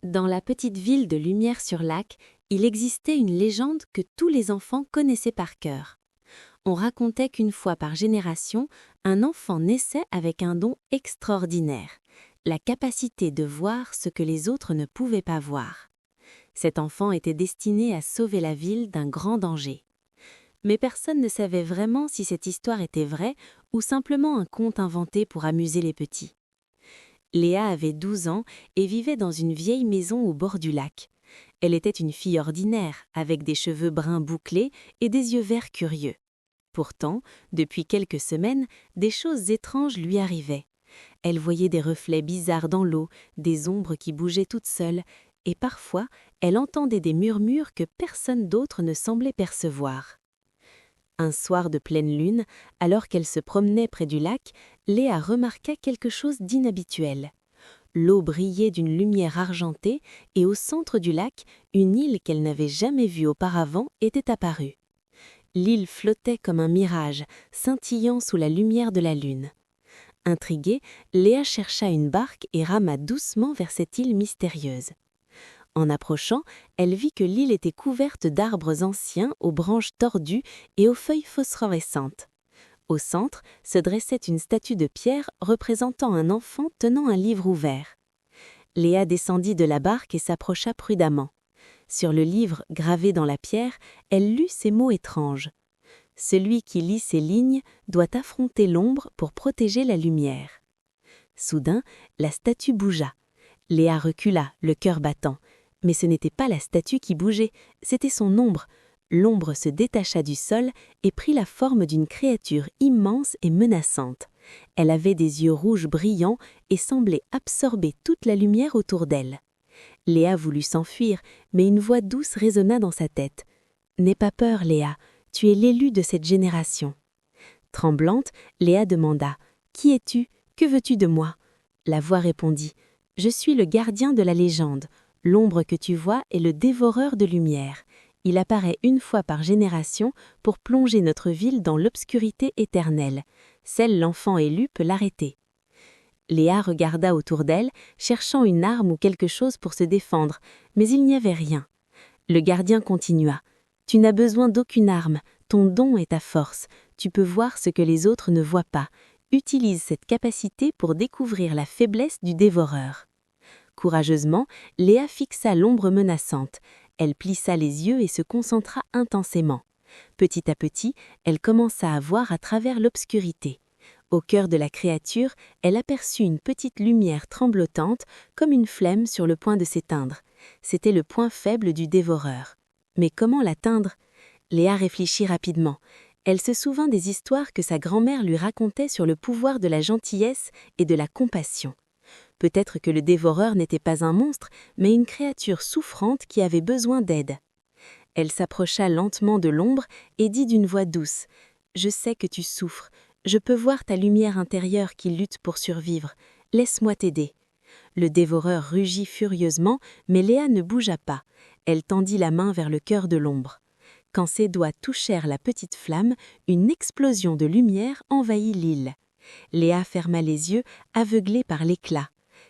Dans la petite ville de Lumière-sur-Lac, il existait une légende que tous les enfants connaissaient par cœur. On racontait qu'une fois par génération, un enfant naissait avec un don extraordinaire, la capacité de voir ce que les autres ne pouvaient pas voir. Cet enfant était destiné à sauver la ville d'un grand danger. Mais personne ne savait vraiment si cette histoire était vraie ou simplement un conte inventé pour amuser les petits. Léa avait 12 ans et vivait dans une vieille maison au bord du lac. Elle était une fille ordinaire, avec des cheveux bruns bouclés et des yeux verts curieux. Pourtant, depuis quelques semaines, des choses étranges lui arrivaient. Elle voyait des reflets bizarres dans l'eau, des ombres qui bougeaient toutes seules, et parfois, elle entendait des murmures que personne d'autre ne semblait percevoir. Un soir de pleine lune, alors qu'elle se promenait près du lac, Léa remarqua quelque chose d'inhabituel. L'eau brillait d'une lumière argentée et au centre du lac, une île qu'elle n'avait jamais vue auparavant était apparue. L'île flottait comme un mirage, scintillant sous la lumière de la lune. Intriguée, Léa chercha une barque et rama doucement vers cette île mystérieuse. En approchant, elle vit que l'île était couverte d'arbres anciens aux branches tordues et aux feuilles phosphorescentes. Au centre se dressait une statue de pierre représentant un enfant tenant un livre ouvert. Léa descendit de la barque et s'approcha prudemment. Sur le livre gravé dans la pierre, elle lut ces mots étranges. « Celui qui lit ces lignes doit affronter l'ombre pour protéger la lumière. » Soudain, la statue bougea. Léa recula, le cœur battant. Mais ce n'était pas la statue qui bougeait, c'était son ombre. L'ombre se détacha du sol et prit la forme d'une créature immense et menaçante. Elle avait des yeux rouges brillants et semblait absorber toute la lumière autour d'elle. Léa voulut s'enfuir, mais une voix douce résonna dans sa tête. « N'aie pas peur, Léa, tu es l'élue de cette génération. » Tremblante, Léa demanda « Qui es-tu? Que veux-tu de moi ?» La voix répondit « Je suis le gardien de la légende. L'ombre que tu vois est le dévoreur de lumière. Il apparaît une fois par génération pour plonger notre ville dans l'obscurité éternelle. Seul l'enfant élu peut l'arrêter. » Léa regarda autour d'elle, cherchant une arme ou quelque chose pour se défendre, mais il n'y avait rien. Le gardien continua. « Tu n'as besoin d'aucune arme, ton don est ta force. Tu peux voir ce que les autres ne voient pas. Utilise cette capacité pour découvrir la faiblesse du dévoreur. » Courageusement, Léa fixa l'ombre menaçante. Elle plissa les yeux et se concentra intensément. Petit à petit, elle commença à voir à travers l'obscurité. Au cœur de la créature, elle aperçut une petite lumière tremblotante, comme une flemme sur le point de s'éteindre. C'était le point faible du dévoreur. Mais comment l'atteindre? Léa réfléchit rapidement. Elle se souvint des histoires que sa grand-mère lui racontait sur le pouvoir de la gentillesse et de la compassion. Peut-être que le dévoreur n'était pas un monstre, mais une créature souffrante qui avait besoin d'aide. Elle s'approcha lentement de l'ombre et dit d'une voix douce « Je sais que tu souffres. Je peux voir ta lumière intérieure qui lutte pour survivre. Laisse-moi t'aider. » Le dévoreur rugit furieusement, mais Léa ne bougea pas. Elle tendit la main vers le cœur de l'ombre. Quand ses doigts touchèrent la petite flamme, une explosion de lumière envahit l'île. Léa ferma les yeux, aveuglée par l'éclat.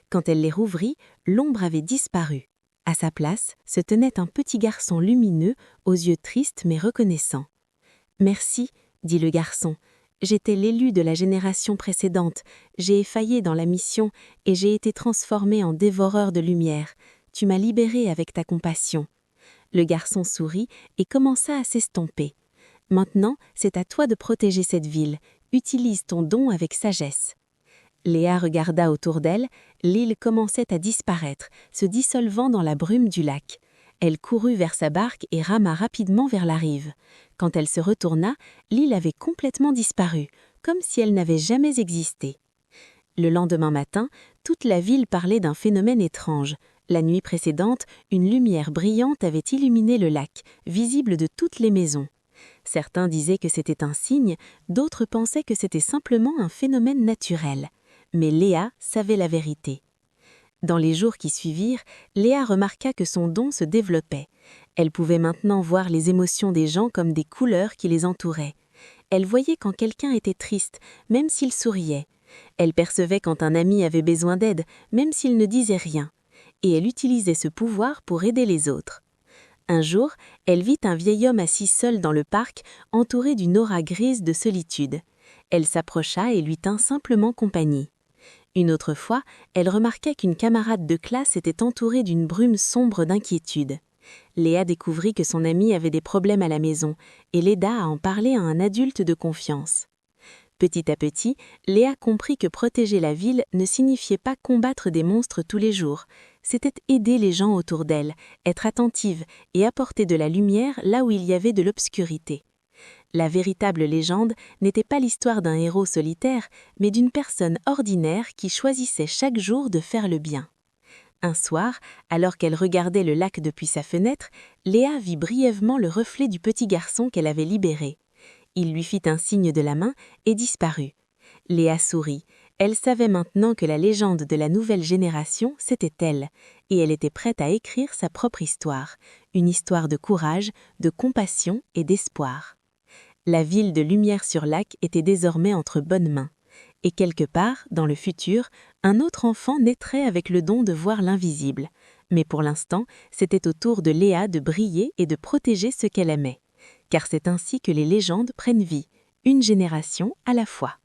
Quand elle les rouvrit, l'ombre avait disparu. À sa place se tenait un petit garçon lumineux, aux yeux tristes mais reconnaissants. « Merci, » dit le garçon. « J'étais l'élu de la génération précédente. J'ai effaillé dans la mission et j'ai été transformé en dévoreur de lumière. Tu m'as libéré avec ta compassion. » Le garçon sourit et commença à s'estomper. « Maintenant, c'est à toi de protéger cette ville. Utilise ton don avec sagesse. » Léa regarda autour d'elle, l'île commençait à disparaître, se dissolvant dans la brume du lac. Elle courut vers sa barque et rama rapidement vers la rive. Quand elle se retourna, l'île avait complètement disparu, comme si elle n'avait jamais existé. Le lendemain matin, toute la ville parlait d'un phénomène étrange. La nuit précédente, une lumière brillante avait illuminé le lac, visible de toutes les maisons. Certains disaient que c'était un signe, d'autres pensaient que c'était simplement un phénomène naturel. Mais Léa savait la vérité. Dans les jours qui suivirent, Léa remarqua que son don se développait. Elle pouvait maintenant voir les émotions des gens comme des couleurs qui les entouraient. Elle voyait quand quelqu'un était triste, même s'il souriait. Elle percevait quand un ami avait besoin d'aide, même s'il ne disait rien. et elle utilisait ce pouvoir pour aider les autres. Un jour, elle vit un vieil homme assis seul dans le parc, entouré d'une aura grise de solitude. Elle s'approcha et lui tint simplement compagnie. Une autre fois, elle remarqua qu'une camarade de classe était entourée d'une brume sombre d'inquiétude. Léa découvrit que son amie avait des problèmes à la maison et l'aida à en parler à un adulte de confiance. Petit à petit, Léa comprit que protéger la ville ne signifiait pas combattre des monstres tous les jours. C'était aider les gens autour d'elle, être attentive et apporter de la lumière là où il y avait de l'obscurité. La véritable légende n'était pas l'histoire d'un héros solitaire, mais d'une personne ordinaire qui choisissait chaque jour de faire le bien. Un soir, alors qu'elle regardait le lac depuis sa fenêtre, Léa vit brièvement le reflet du petit garçon qu'elle avait libéré. Il lui fit un signe de la main et disparut. Léa sourit. Elle savait maintenant que la légende de la nouvelle génération, c'était elle, et elle était prête à écrire sa propre histoire, une histoire de courage, de compassion et d'espoir. La ville de Lumière-sur-Lac était désormais entre bonnes mains. Et quelque part, dans le futur, un autre enfant naîtrait avec le don de voir l'invisible. Mais pour l'instant, c'était au tour de Léa de briller et de protéger ce qu'elle aimait. Car c'est ainsi que les légendes prennent vie, une génération à la fois.